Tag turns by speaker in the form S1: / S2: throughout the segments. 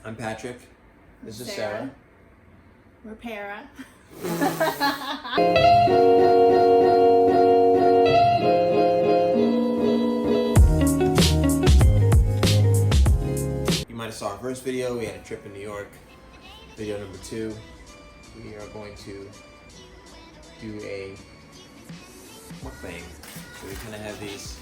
S1: I'm Patrick. This is Sarah.
S2: We're Para.
S1: You might have saw our first video. We had a trip in New York. Video number 2. We are going to do a mukbang. So we kind of have these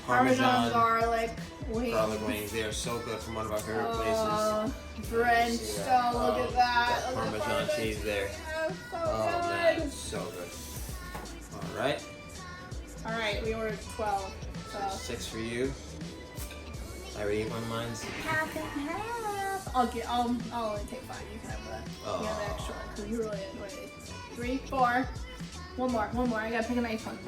S2: Parmesan garlic
S1: wings. They are so good from one of our favorite places.
S2: Drenched. Oh, look at that. Look at
S1: Parmesan
S2: the
S1: cheese there.
S2: So
S1: Oh
S2: good.
S1: man, it's so good. Alright.
S2: Alright, we ordered 12. So
S1: 6 for you. I already ate one of mine.
S2: half and half. I'll only take 5. You can have that. You have the extra one because you really enjoyed it. 3, 4. One more. I gotta pick a nice one.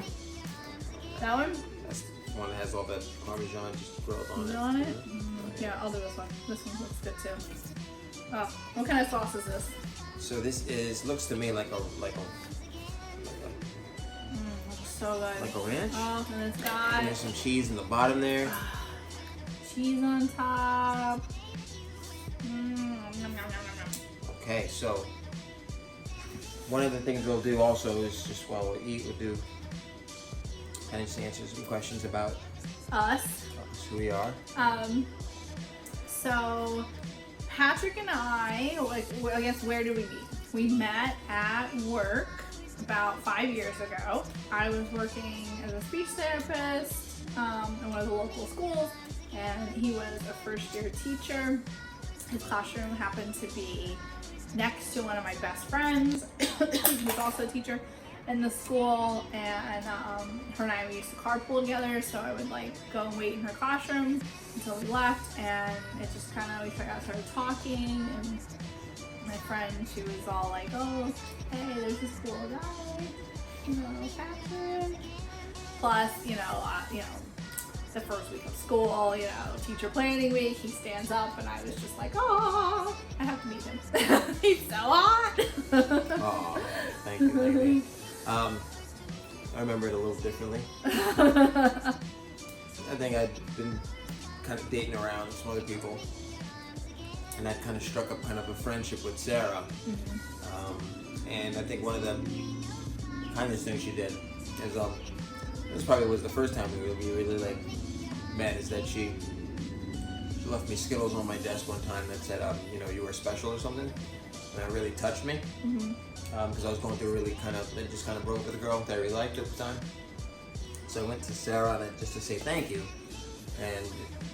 S2: That one?
S1: That's the one that has all that Parmesan just grilled on it.
S2: On it? Yeah, I'll do this one. This one looks good too. Oh, what kind of sauce is this?
S1: So this looks to me like a
S2: Looks so good.
S1: like a ranch.
S2: Oh, and it's
S1: And
S2: got
S1: there's some cheese in the bottom there.
S2: cheese on top.
S1: Okay, so one of the things we'll do also is just while we eat, we'll do kind of just answer some questions about
S2: Us.
S1: who we are.
S2: So Patrick and I guess where did we meet? We met at work about 5 years ago. I was working as a speech therapist in one of the local schools, and he was a first-year teacher. His classroom happened to be next to one of my best friends, who's also a teacher in the school, and her and I used to carpool together, so I would like go and wait in her classroom until we left, and it just kind of, we started talking, and my friend, she was all like, oh, hey, there's this cool guy, Patrick. Plus, the first week of school, teacher planning week, he stands up, and I was just like, oh, I have to meet him. He's so hot.
S1: Oh, thank you. I remember it a little differently. I think I'd been kind of dating around some other people, and that kind of struck up kind of a friendship with Sarah. And I think one of the kindest things she did is this probably was the first time we really like met, is that she left me Skittles on my desk one time that said you were special or something, and that really touched me because I was going through it just kind of broke with a girl that I really liked at the time. So I went to Sarah just to say thank you, and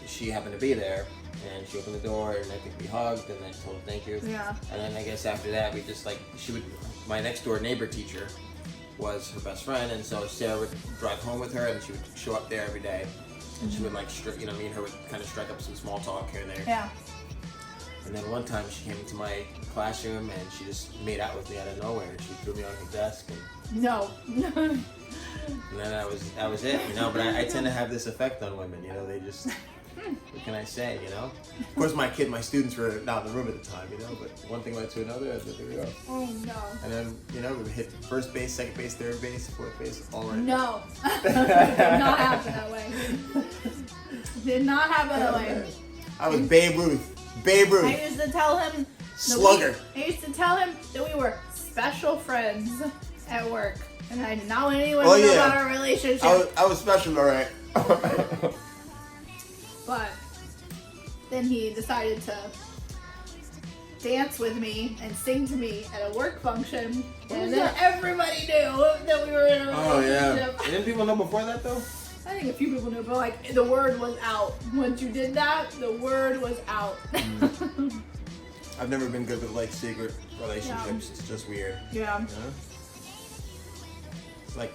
S1: she happened to be there, and she opened the door, and I think we hugged, and I told her thank you.
S2: Yeah.
S1: And then I guess after that we just my next door neighbor teacher was her best friend, and so Sarah would drive home with her, and she would show up there every day, and she would me and her would kind of strike up some small talk here and there.
S2: Yeah.
S1: And then one time she came into my classroom and she just made out with me out of nowhere. She threw me on her desk, and
S2: No.
S1: and then that was it, But I tend to have this effect on women, they just. What can I say, Of course, my students were not in the room at the time, but one thing led to another, and there we go.
S2: Oh no.
S1: And then, we would hit first base, second base, third base, fourth base, all right.
S2: No. Did not happen that way. Did not happen that way.
S1: I was Babe Ruth. Babe Ruth.
S2: I used to tell him.
S1: Slugger.
S2: I used to tell him that we were special friends at work, and I did not want anyone to know about our relationship.
S1: I was special, all right.
S2: But then he decided to dance with me and sing to me at a work function, and then everybody knew that we were in a relationship.
S1: Oh yeah. Didn't people know before that though?
S2: I think a few people knew, but the word was out. Once you did that, the word was out.
S1: I've never been good with secret relationships. Yeah. It's just weird.
S2: Yeah.
S1: It's like,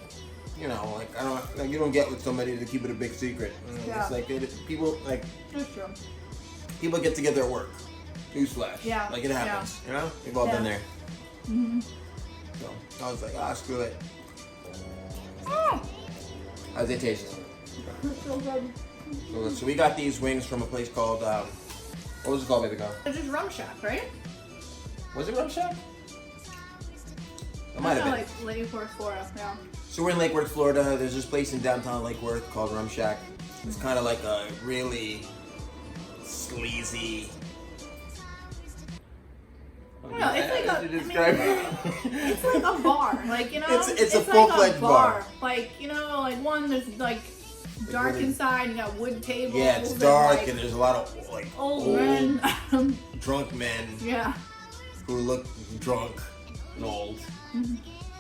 S1: I don't you don't get with somebody to keep it a big secret.
S2: Yeah.
S1: It's people
S2: That's true.
S1: People get together at work. Newsflash.
S2: Yeah.
S1: It happens. We've all been there. So I was like, screw it. How's it taste?
S2: So good.
S1: So we got these wings from a place called what was it called, baby girl?
S2: It's just Rum Shack, right?
S1: Was it Rum Shack? It might have been.
S2: Like Lake Worth, Florida. Yeah.
S1: So we're in Lake Worth, Florida. There's this place in downtown Lake Worth called Rum Shack. It's kind of like a really sleazy.
S2: No, it's like it's like a bar, like, you know.
S1: It's a full-fledged bar.
S2: Like, you know, like one that's like dark inside. You got wood tables.
S1: Yeah, it's dark and there's a lot of like
S2: old men,
S1: drunk men.
S2: Yeah.
S1: Who look drunk and old.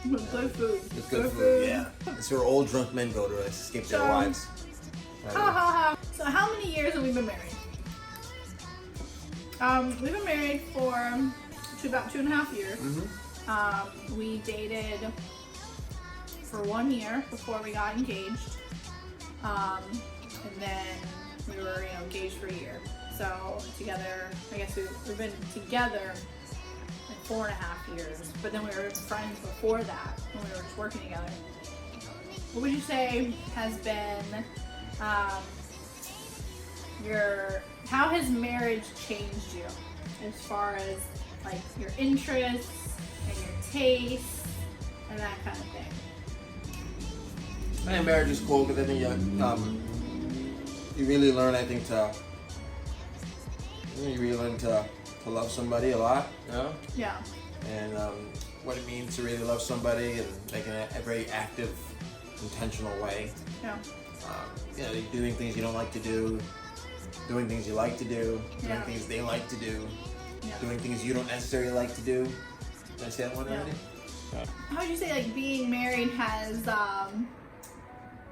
S2: With good food.
S1: With good food. Yeah. It's where old drunk men go to escape their wives.
S2: So how many years have we been married? We've been married for about 2.5 years. We dated for 1 year before we got engaged, and then we were, engaged for a year. So together, I guess we've been together like 4.5 years. But then we were friends before that when we were just working together. What would you say has been how has marriage changed you as far as like your interests and your tastes and that kind of thing?
S1: I think marriage is cool because I think you really learn, I think, to love somebody a lot, you know?
S2: Yeah.
S1: And what it means to really love somebody and like in a very active, intentional way.
S2: Yeah.
S1: Doing things you don't like to do, doing things you like to do, doing things they like to do, doing things you don't necessarily like to do. Did I say that one already? Yeah.
S2: How would you say like being married has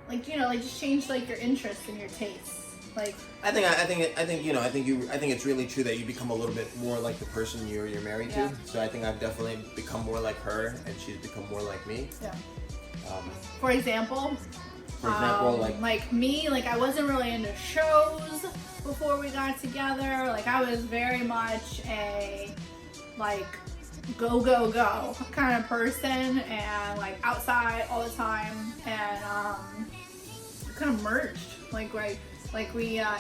S2: just changed like your interests and your tastes? Like
S1: I think it's really true that you become a little bit more like the person you're married to. So I think I've definitely become more like her and she's become more like me.
S2: Yeah. For example, like me, like I wasn't really into shows before we got together. Like I was very much a like go kind of person and like outside all the time, and kind of merged.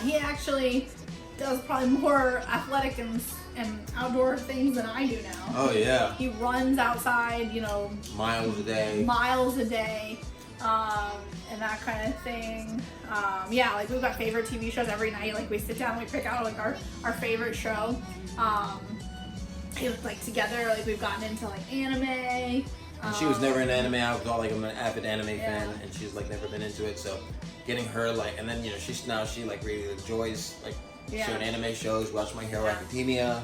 S2: He actually does probably more athletic and outdoor things than I do now.
S1: Oh yeah.
S2: He runs outside,
S1: miles a day.
S2: And that kind of thing. Like we've got favorite TV shows every night. Like we sit down and we pick out like our favorite show. Like together, like we've gotten into like anime.
S1: And she was never into anime. I was I'm an avid anime fan, and she's like never been into it. So getting her like, and then she like really enjoys like certain anime shows. Watch My Hero Academia,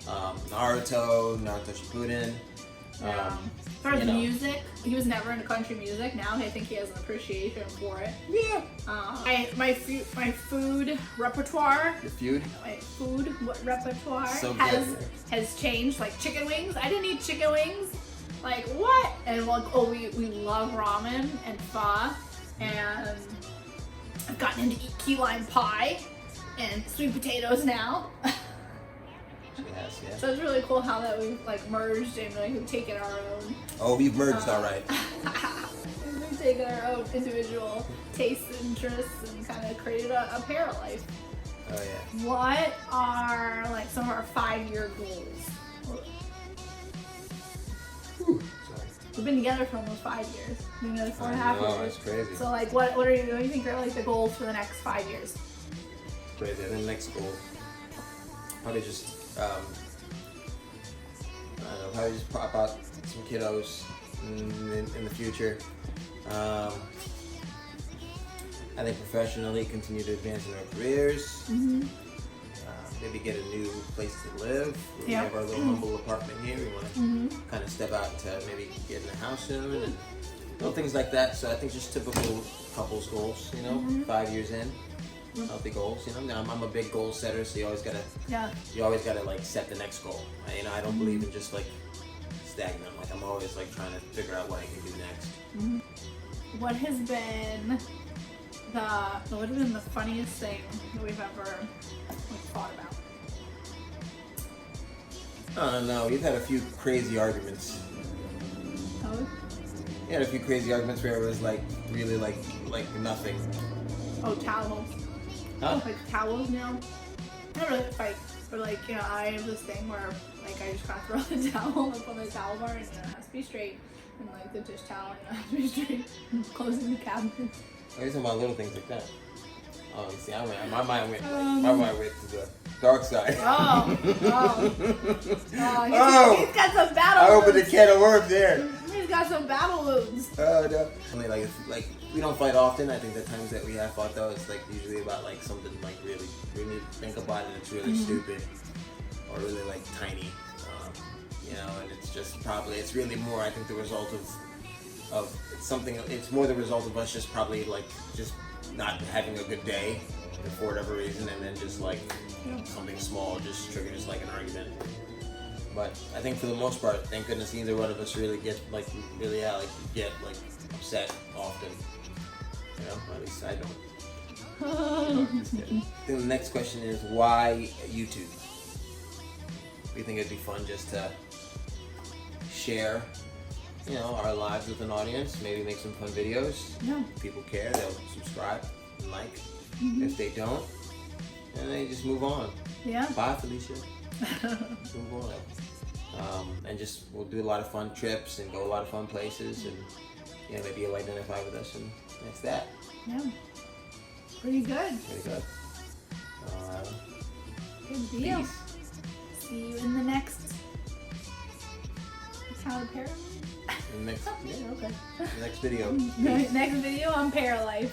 S1: Naruto Shippuden.
S2: As far as music, he was never into country music. Now I think he has an appreciation for it.
S1: Yeah.
S2: My food repertoire.
S1: Your feud?
S2: My food repertoire has changed. Like chicken wings. I didn't eat chicken wings. Like what? And we love ramen and pho, and I've gotten into key lime pie and sweet potatoes now.
S1: Yes, yeah.
S2: So it's really cool how that we've like merged and like we've taken our own.
S1: Oh, we've merged, all right.
S2: We've taken our own individual tastes and interests and kind of created a ParaLife.
S1: Oh yeah.
S2: What are like some of our 5-year goals?
S1: Whew, sorry.
S2: We've been together for almost 5 years. We've been together 4.5 years.
S1: That's crazy.
S2: So like, what do you think are like the goals for the next 5 years?
S1: Crazy. I think the next goal probably just probably just pop out some kiddos in the future. I think professionally continue to advance in our careers. Maybe get a new place to live. We have our little humble apartment here. We want to kind of step out into maybe getting a house soon and little things like that. So I think just typical couples goals, 5 years in. Healthy goals, I'm a big goal setter, so you always gotta like set the next goal. I don't believe in just like stagnant. Like I'm always like trying to figure out what I can do next.
S2: What has been the funniest thing that we've ever thought about?
S1: I don't know. We've had a few crazy arguments.
S2: Oh.
S1: We had a few crazy arguments where it was like really like nothing.
S2: Oh, towels.
S1: Huh?
S2: Like towels now. I don't really fight, but like I have this thing where like I just kind of throw the towel up on the towel bar and it has to be straight, and like the dish towel has to be straight. Closing the cabinet.
S1: Are you talking about little things like that? Oh, see, my mind went to the dark side.
S2: He's got some battle
S1: I opened a
S2: wounds.
S1: can of worms there.
S2: He's got some battle wounds.
S1: Oh no. I mean, like we don't fight often. I think the times that we have fought though, it's like usually about like something like really, really think about it. It's really stupid or really like tiny, you know. And it's just probably it's really more. I think the result of something. It's more the result of us just probably like just not having a good day for whatever reason, and then just like something small just triggers like an argument. But I think for the most part, thank goodness neither one of us really get upset often. You know, at least I don't. No, just kidding. Then the next question is why YouTube? We think it'd be fun just to share, you know, our lives with an audience. Maybe make some fun videos.
S2: Yeah.
S1: If people care, they'll subscribe and like. If they don't, then they just move on.
S2: Yeah.
S1: Bye, Felicia. Move on. And just we'll do a lot of fun trips and go a lot of fun places, and you know, maybe you'll identify with us, and that's that.
S2: Yeah. Pretty good.
S1: Pretty good.
S2: Good deal.
S1: Peace.
S2: See you in the next. How to ParaLife?
S1: The next,
S2: Okay.
S1: the next video.
S2: Next video on ParaLife.